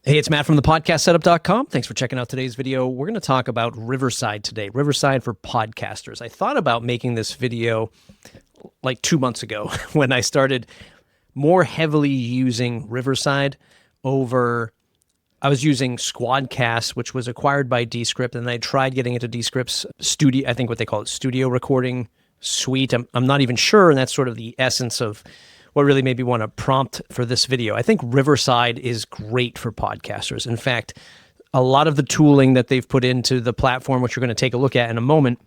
Hey, it's Matt from the podcastsetup.com. Thanks for checking out today's video. We're going to talk about Riverside today, Riverside for podcasters. I thought about making this video like 2 months ago when I started more heavily using Riverside over, I was using Squadcast, which was acquired by Descript, and I tried getting into Descript's studio, I think what they call it, studio recording suite. I'm not even sure, and that's sort of the essence of what really made me want to prompt for this video. I think Riverside is great for podcasters. In fact, a lot of the tooling that they've put into the platform, which we're going to take a look at in a moment,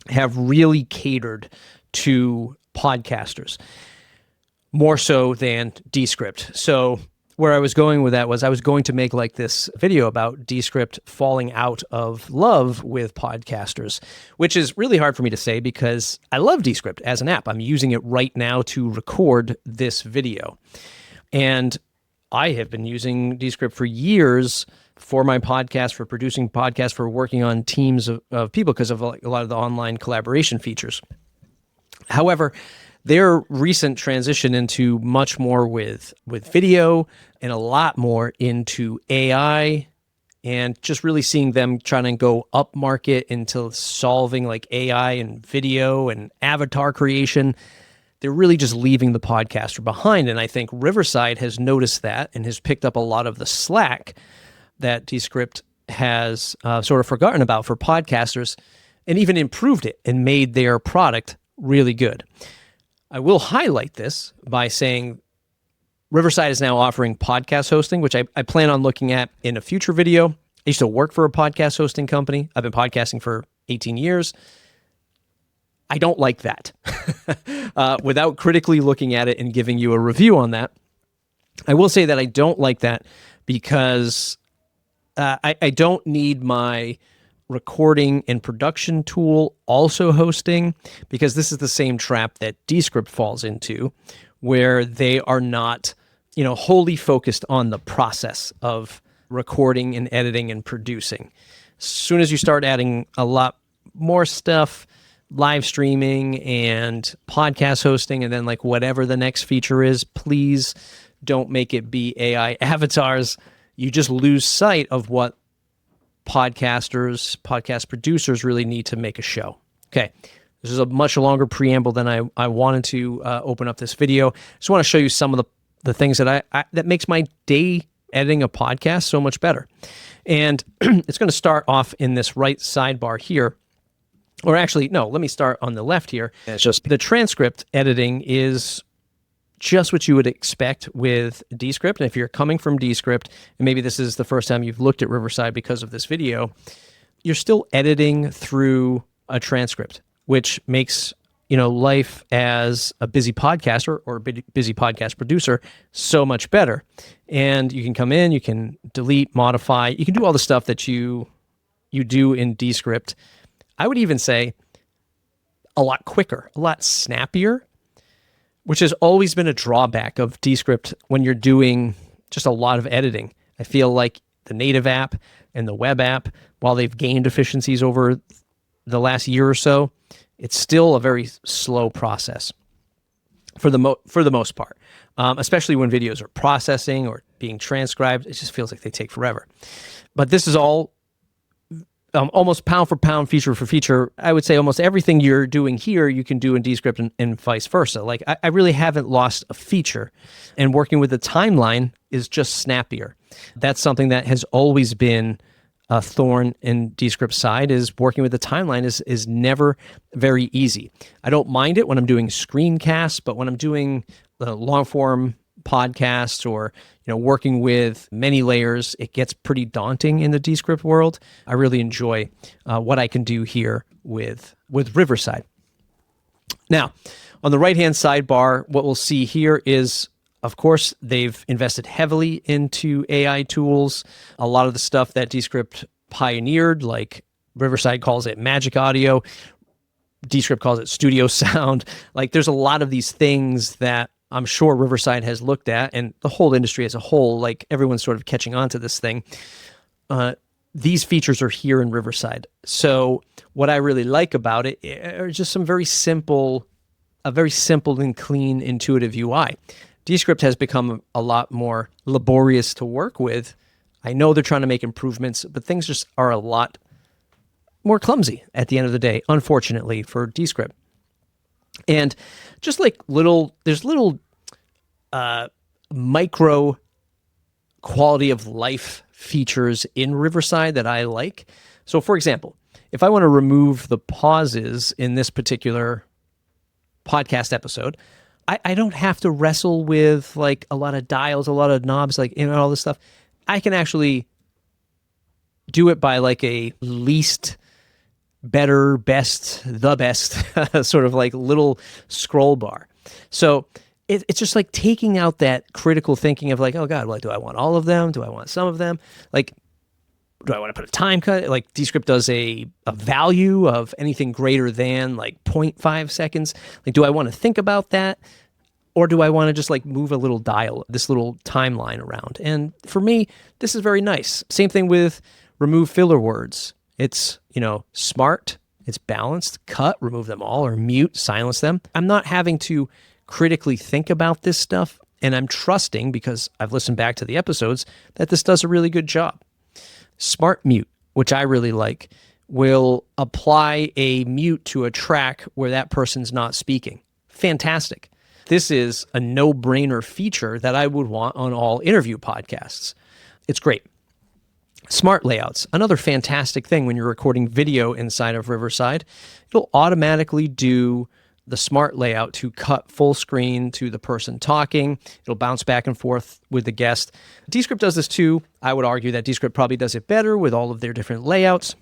have really catered to podcasters more so than Descript. So where I was going with that was I was going to make like this video about Descript falling out of love with podcasters, which is really hard for me to say because I love Descript as an app. I'm using it right now to record this video. And I have been using Descript for years for my podcast, for producing podcasts, for working on teams of people because of a lot of the online collaboration features. However, their recent transition into much more with video and a lot more into AI and just really seeing them trying to go up market into solving like AI and video and avatar creation, they're really just leaving the podcaster behind. And I think Riverside has noticed that and has picked up a lot of the slack that Descript has sort of forgotten about for podcasters and even improved it and made their product really good. I will highlight this by saying Riverside is now offering podcast hosting, which I plan on looking at in a future video. I used to work for a podcast hosting company. I've been podcasting for 18 years. I don't like that. Without critically looking at it and giving you a review on that, I will say that I don't like that because I don't need my recording and production tool also hosting, because this is the same trap that Descript falls into, where they are not, wholly focused on the process of recording and editing and producing. As soon as you start adding a lot more stuff, live streaming and podcast hosting, and then like whatever the next feature is, please don't make it be AI avatars. You just lose sight of what podcast producers really need to make a show. Okay, this is a much longer preamble than I wanted to open up this video. Just want to show you some of the things that that makes my day editing a podcast so much better. And it's going to start off in this right sidebar here. Or actually, no, let me start on the left here. It's just the transcript editing is just what you would expect with Descript. And if you're coming from Descript, and maybe this is the first time you've looked at Riverside because of this video, you're still editing through a transcript, which makes, life as a busy podcaster or a busy podcast producer so much better. And you can come in, you can delete, modify, you can do all the stuff that you do in Descript. I would even say a lot quicker, a lot snappier, which has always been a drawback of Descript when you're doing just a lot of editing. I feel like the native app and the web app, while they've gained efficiencies over the last year or so, it's still a very slow process for the most part, especially when videos are processing or being transcribed. It just feels like they take forever. But this is all almost pound for pound, feature for feature. I would say almost everything you're doing here, you can do in Descript and vice versa. Like I really haven't lost a feature, and working with the timeline is just snappier. That's something that has always been a thorn in Descript's side, is working with the timeline is never very easy. I don't mind it when I'm doing screencasts, but when I'm doing the long form podcasts or working with many layers, it gets pretty daunting in the Descript world. I really enjoy what I can do here with Riverside. Now, on the right-hand sidebar, what we'll see here is, of course, they've invested heavily into AI tools. A lot of the stuff that Descript pioneered, like Riverside calls it magic audio, Descript calls it studio sound. Like there's a lot of these things that I'm sure Riverside has looked at, and the whole industry as a whole, like everyone's sort of catching on to this thing. These features are here in Riverside. So what I really like about it are just a very simple and clean, intuitive UI. Descript has become a lot more laborious to work with I know they're trying to make improvements, but things just are a lot more clumsy at the end of the day, unfortunately, for Descript. And just like there's little micro quality of life features in Riverside that I like. So for example, if I want to remove the pauses in this particular podcast episode, I don't have to wrestle with like a lot of dials, a lot of knobs, like all this stuff. I can actually do it by like a least better, best, the best sort of like little scroll bar. So it's just like taking out that critical thinking of like, oh God, well, do I want all of them? Do I want some of them? Like, do I want to put a time cut? Like Descript does a value of anything greater than like 0.5 seconds. Like, do I want to think about that? Or do I want to just like move a little dial, this little timeline around? And for me, this is very nice. Same thing with remove filler words. It's, smart, it's balanced, cut, remove them all, or mute, silence them. I'm not having to critically think about this stuff. And I'm trusting, because I've listened back to the episodes, that this does a really good job. Smart mute, which I really like, will apply a mute to a track where that person's not speaking. Fantastic. This is a no-brainer feature that I would want on all interview podcasts. It's great. Smart layouts, another fantastic thing when you're recording video inside of Riverside. It'll automatically do the smart layout to cut full screen to the person talking. It'll bounce back and forth with the guest. Descript does this too. I would argue that Descript probably does it better with all of their different layouts.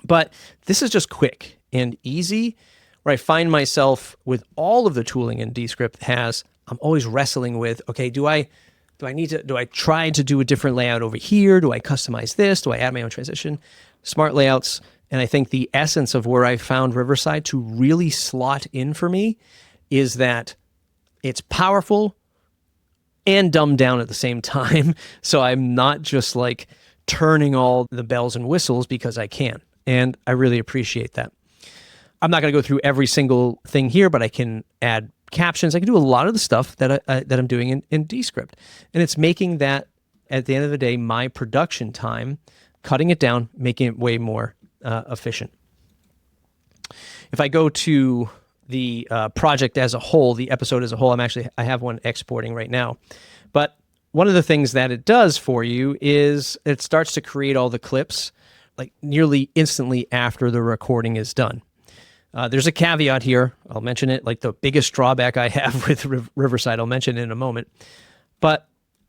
But this is just quick and easy, where I find myself with all of the tooling in Descript I'm always wrestling with, okay, do I try to do a different layout over here? Do I customize this? Do I add my own transition? Smart layouts. And I think the essence of where I found Riverside to really slot in for me is that it's powerful and dumbed down at the same time. So I'm not just like turning all the bells and whistles because I can. And I really appreciate that. I'm not going to go through every single thing here, but I can add captions. I can do a lot of the stuff that I'm doing in Descript. And it's making that, at the end of the day, my production time, cutting it down, making it way more efficient. If I go to the project as a whole, the episode as a whole, I have one exporting right now. But one of the things that it does for you is it starts to create all the clips like nearly instantly after the recording is done. There's a caveat here. I'll mention it, like the biggest drawback I have with Riverside. I'll mention it in a moment. But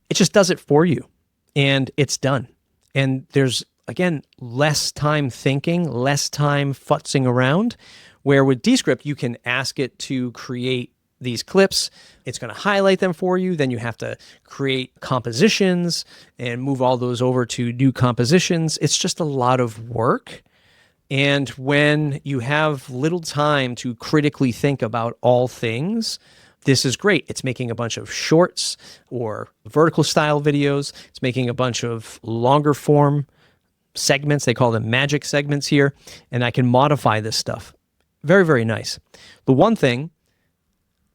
it just does it for you, and it's done. And there's, again, less time thinking, less time futzing around, where with Descript, you can ask it to create these clips. It's going to highlight them for you. Then you have to create compositions and move all those over to new compositions. It's just a lot of work. And when you have little time to critically think about all things, this is great. It's making a bunch of shorts or vertical style videos. It's making a bunch of longer form segments. They call them magic segments here. And I can modify this stuff. Very, very nice. The one thing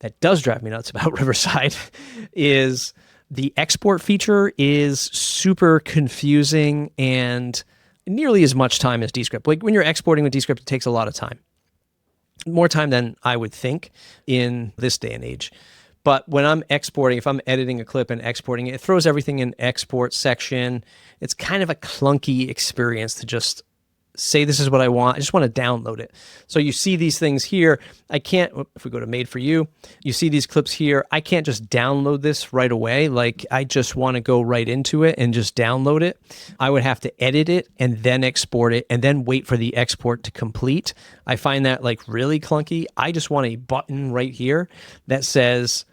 that does drive me nuts about Riverside is the export feature is super confusing and nearly as much time as Descript. Like when you're exporting with Descript, it takes a lot of time. More time than I would think in this day and age. But when I'm exporting, if I'm editing a clip and exporting it, it throws everything in export section. It's kind of a clunky experience to just say this is what I want. I just want to download it. So you see these things here. I can't, if we go to Made for You, you see these clips here. I can't just download this right away. Like I just want to go right into it and just download it. I would have to edit it and then export it and then wait for the export to complete. I find that like really clunky. I just want a button right here that says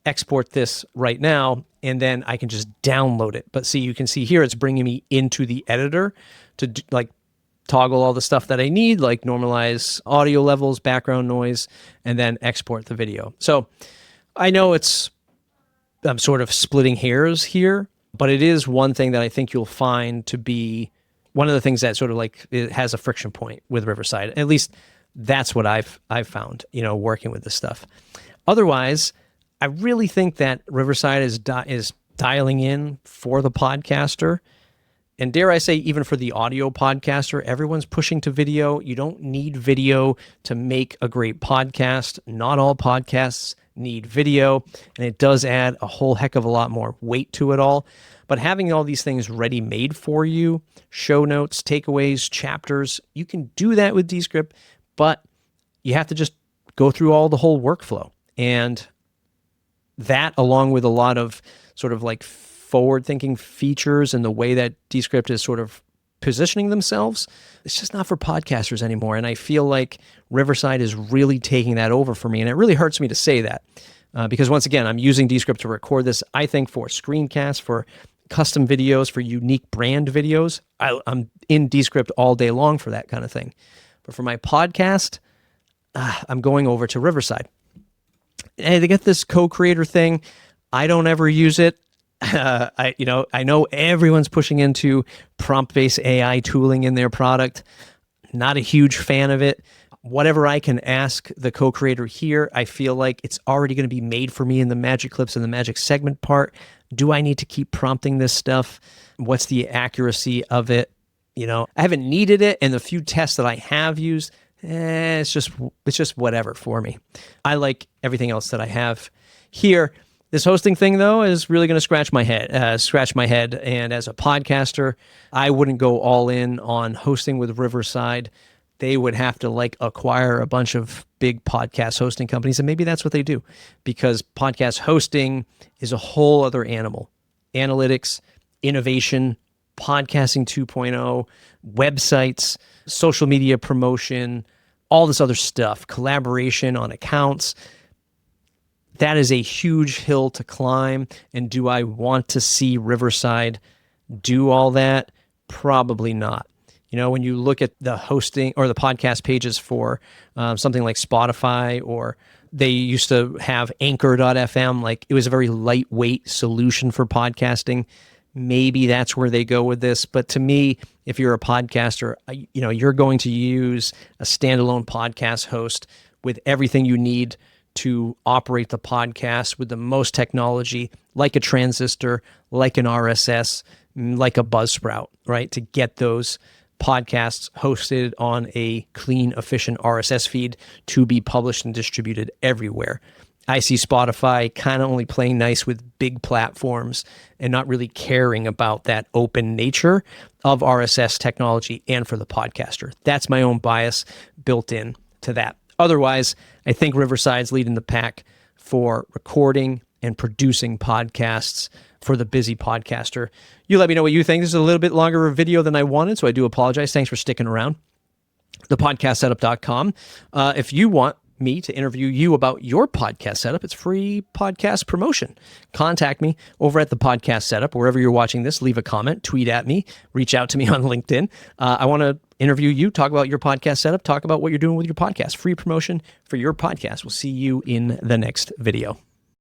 export this right now, and then I can just download it. But see, you can see here, it's bringing me into the editor to like toggle all the stuff that I need, like normalize audio levels, background noise, and then export the video. So I know I'm sort of splitting hairs here, but it is one thing that I think you'll find to be one of the things that sort of like it has a friction point with Riverside. At least that's what I've found, working with this stuff. Otherwise, I really think that Riverside is dialing in for the podcaster. And dare I say, even for the audio podcaster, everyone's pushing to video. You don't need video to make a great podcast. Not all podcasts need video, and it does add a whole heck of a lot more weight to it all. But having all these things ready-made for you, show notes, takeaways, chapters, you can do that with Descript, but you have to just go through all the whole workflow. And that, along with a lot of sort of like forward-thinking features and the way that Descript is sort of positioning themselves, it's just not for podcasters anymore. And I feel like Riverside is really taking that over for me. And it really hurts me to say that because once again, I'm using Descript to record this, I think, for screencasts, for custom videos, for unique brand videos. I'm in Descript all day long for that kind of thing. But for my podcast, I'm going over to Riverside. And they get this co-creator thing. I don't ever use it. I know everyone's pushing into prompt-based AI tooling in their product. Not a huge fan of it. Whatever I can ask the co-creator here, I feel like it's already going to be made for me in the magic clips and the magic segment part. Do I need to keep prompting this stuff? What's the accuracy of it? I haven't needed it, and the few tests that I have used, it's just whatever for me. I like everything else that I have here. This hosting thing, though, is really going to scratch my head. And as a podcaster, I wouldn't go all in on hosting with Riverside. They would have to acquire a bunch of big podcast hosting companies, and maybe that's what they do, because podcast hosting is a whole other animal. Analytics, innovation, podcasting 2.0, websites, social media promotion, all this other stuff, collaboration on accounts. That is a huge hill to climb. And do I want to see Riverside do all that? Probably not. When you look at the hosting or the podcast pages for something like Spotify, or they used to have Anchor.fm, it was a very lightweight solution for podcasting. Maybe that's where they go with this. But to me, if you're a podcaster, you're going to use a standalone podcast host with everything you need to operate the podcast with the most technology, like a transistor, like an RSS, like a Buzzsprout, right? To get those podcasts hosted on a clean, efficient RSS feed to be published and distributed everywhere. I see Spotify kind of only playing nice with big platforms and not really caring about that open nature of RSS technology and for the podcaster. That's my own bias built in to that. Otherwise, I think Riverside's leading the pack for recording and producing podcasts for the busy podcaster. You let me know what you think. This is a little bit longer of a video than I wanted, so I do apologize. Thanks for sticking around. Thepodcastsetup.com. If you want me to interview you about your podcast setup, it's free podcast promotion. Contact me over at The Podcast Setup. Wherever you're watching this, leave a comment, tweet at me, reach out to me on LinkedIn. I want to interview you, talk about your podcast setup, talk about what you're doing with your podcast. Free promotion for your podcast. We'll see you in the next video.